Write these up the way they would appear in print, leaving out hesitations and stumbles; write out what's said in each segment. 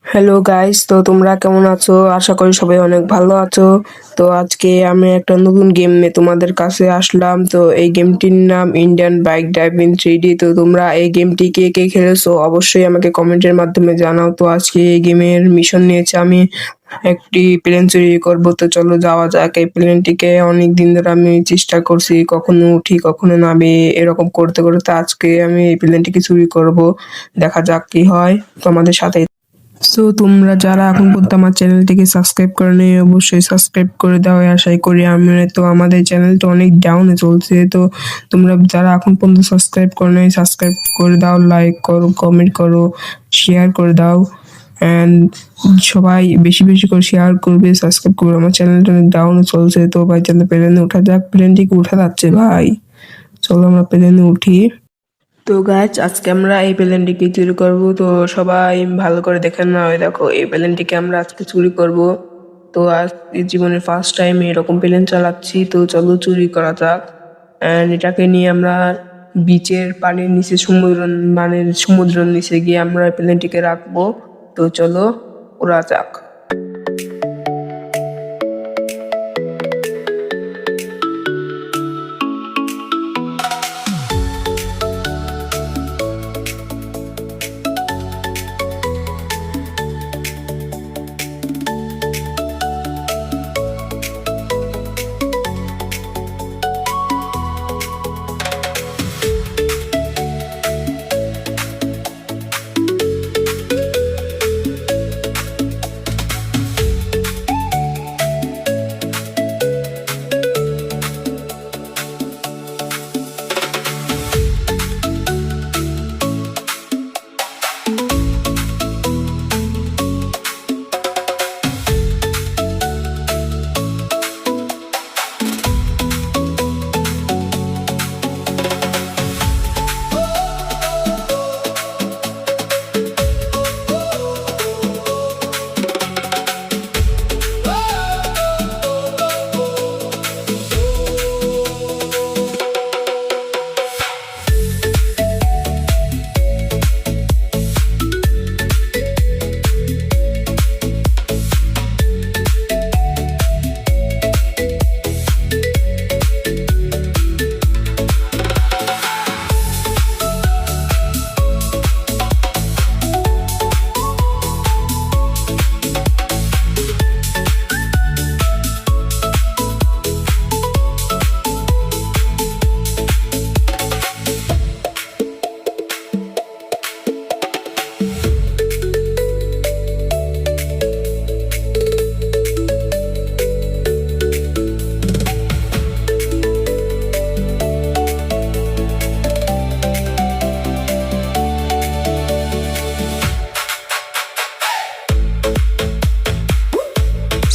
Hello guys, তো তোমরা কেমন আছো? আশা করি সবাই অনেক ভালো আছো। তো আজকে আমি একটা নতুন গেম নিয়ে তোমাদের কাছে আসলাম। তো এই গেমটির নাম ইন্ডিয়ান বাইক ড্রাইভিং 3D। তো তোমরা এই গেমটি কে কে খেলেছো অবশ্যই আমাকে কমেন্টের মাধ্যমে জানাও। তো আজকে এই গেমের মিশন নিয়েছে আমি একটি প্লেন চুরি করবো। তো চলো যাওয়া যাক। এই প্লেনটিকে অনেক দিন ধরে আমি চেষ্টা করছি, কখনো উঠি কখনো নামি, এরকম করতে করতে আজকে আমি এই প্লেনটিকে চুরি করব। দেখা যাক কি হয়। তো আমাদের সাথে সো তোমরা যারা এখন পর্যন্ত আমার চ্যানেলটিকে সাবস্ক্রাইব করেনি অবশ্যই সাবস্ক্রাইব করে দাও, এই আশাই করি আমি। তো আমাদের চ্যানেলটা অনেক ডাউনে চলছে। তো তোমরা যারা এখন পর্যন্ত সাবস্ক্রাইব করো সাবস্ক্রাইব করে দাও, লাইক করো, কমেন্ট করো, শেয়ার করে দাও। অ্যান্ড সবাই বেশি বেশি করে শেয়ার করবে, সাবস্ক্রাইব করবে। আমার চ্যানেলটা অনেক ডাউনে চলছে। তো ভাই চলো প্লেনে ওঠা যাক। প্লেনটিকে উঠা যাচ্ছে ভাই, চলো আমরা প্লেনে উঠি। তো গাইজ আজকে আমরা এই প্লেনটিকে চুরি করব। তো সবাই ভালো করে দেখেন না, ওই দেখো এই প্লেনটিকে আমরা আজকে চুরি করব। তো আজ এই জীবনের ফার্স্ট টাইম এরকম প্লেন চালাচ্ছি। তো চলো চুরি করা যাক। অ্যান্ড এটাকে নিয়ে আমরা বিচের পানির নিচে সমুদ্রের নিচে গিয়ে আমরা প্লেনটিকে রাখবো। তো চলো ওরা যাক।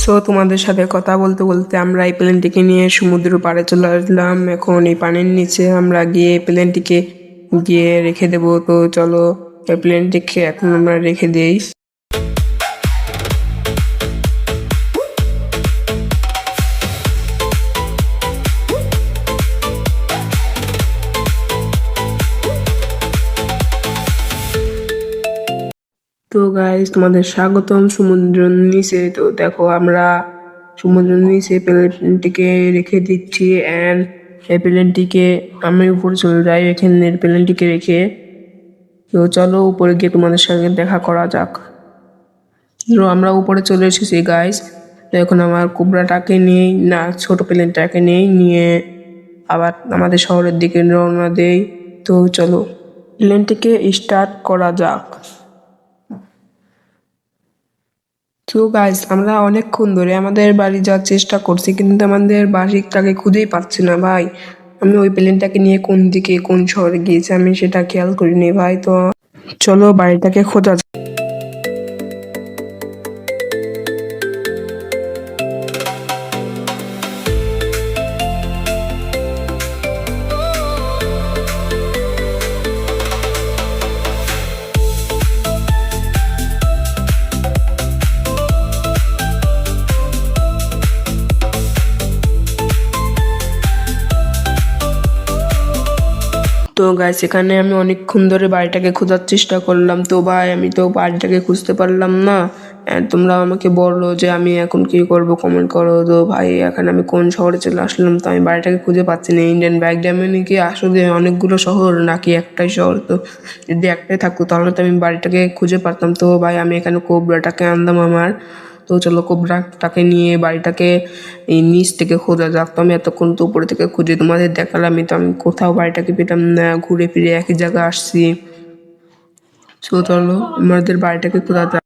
সো তোমাদের সাথে কথা বলতে বলতে আমরা এই প্লেনটিকে নিয়ে সমুদ্র পাড়ে চলে আসলাম। এখন এই পানির নিচে আমরা গিয়ে প্লেনটিকে গিয়ে রেখে দেব। তো চলো এই প্লেনটিকে এখন আমরা রেখে দিই। তো গাইস তোমাদের স্বাগতম সমুদ্রের নিচে। তো দেখো আমরা সমুদ্রের নিচে প্লেনটিকে রেখে দিচ্ছি। অ্যান্ড এই প্লেনটিকে আমি উপরে চলে যাই এখানের প্লেনটিকে রেখে। তো চলো উপরে গিয়ে তোমাদের সঙ্গে দেখা করা যাক। তো আমরা উপরে চলে এসেছি গাইস। তো এখন আমার কোবরাটাকে নিয়ে না ছোট প্লেনটাকে নিয়ে আবার আমাদের শহরের দিকে রওনা দেই। তো চলো প্লেনটিকে স্টার্ট করা যাক। তো গাইস আমরা অনেকক্ষণ ধরে আমাদের বাড়ি যাওয়ার চেষ্টা করছি, কিন্তু আমাদের বাড়িটাকে খুঁজেই পাচ্ছি না ভাই। আমি ওই প্লেনটাকে নিয়ে কোন দিকে কোন শহরে গিয়েছি আমি সেটা খেয়াল করিনি ভাই। তো চলো বাড়িটাকে খোঁজা যাক। তো গাইস এখানে আমি অনেকক্ষণ ধরে বাড়িটাকে খোঁজার চেষ্টা করলাম, তো ভাই আমি তো বাড়িটাকে খুঁজতে পারলাম না। তোমরা আমাকে বলো যে আমি এখন কি করব, কমেন্ট করো। তো ভাই এখন আমি কোন শহরে চলে আসলাম, তো আমি বাড়িটাকে খুঁজে পাচ্ছি না। ইন্ডিয়ান বাইক ড্যামে কি আসলে অনেকগুলো শহর নাকি একটাই শহর? তো যদি একটাই থাকতো তাহলে তো আমি বাড়িটাকে খুঁজে পারতাম। তো ভাই আমি এখানে কোবরাটাকে আনলাম আমার। তো চলো কোবরাটাকে নিয়ে বাড়িটাকে এই নিচ থেকে খোঁজা যাক। তো আমি এতক্ষণ তো উপরে থেকে খুঁজে তোমাদের দেখালামই, তো আমি কোথাও বাড়িটাকে পেতাম না, ঘুরে ফিরে একই জায়গায় আসছি। তো চলো আমাদের বাড়িটাকে খোঁজা যাক।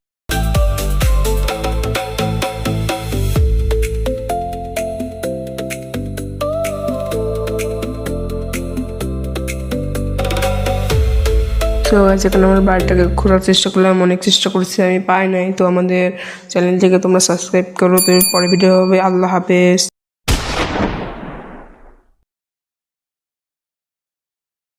তো যেখানে আমার বাড়িটাকে খোঁজার চেষ্টা করলাম, অনেক চেষ্টা করছি, আমি পাই নাই। তো আমাদের চ্যানেল থেকে তোমরা সাবস্ক্রাইব করো। তো পরে ভিডিও হবে। আল্লাহ হাফেজ।